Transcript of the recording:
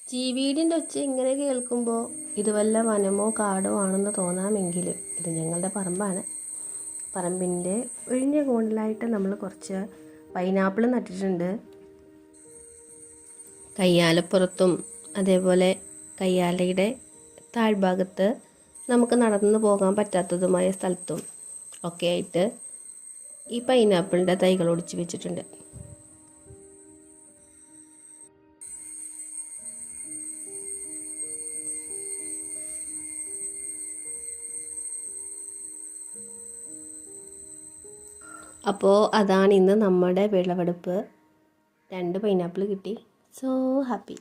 ചീവീടിൻ്റെ ഒച്ച ഇങ്ങനെ കേൾക്കുമ്പോൾ ഇത് വല്ല വനമോ കാടോ ആണെന്ന് തോന്നാമെങ്കിലും ഇത് ഞങ്ങളുടെ പറമ്പാണ്. പറമ്പിൻ്റെ ഒഴിഞ്ഞ കോണിലായിട്ട് നമ്മൾ കുറച്ച് പൈനാപ്പിൾ നട്ടിട്ടുണ്ട്. കയ്യാലപ്പുറത്തും അതേപോലെ കയ്യാലയുടെ താഴ്ഭാഗത്ത് നമുക്ക് നടന്നു പോകാൻ പറ്റാത്തതുമായ സ്ഥലത്തും ഒക്കെ ആയിട്ട് ഈ പൈനാപ്പിളിൻ്റെ തൈകൾ ഒടിച്ച് വെച്ചിട്ടുണ്ട്. അപ്പോൾ അതാണ് ഇന്ന് നമ്മുടെ വിളവെടുപ്പ്. 2 പൈനാപ്പിൾ കിട്ടി. So happy.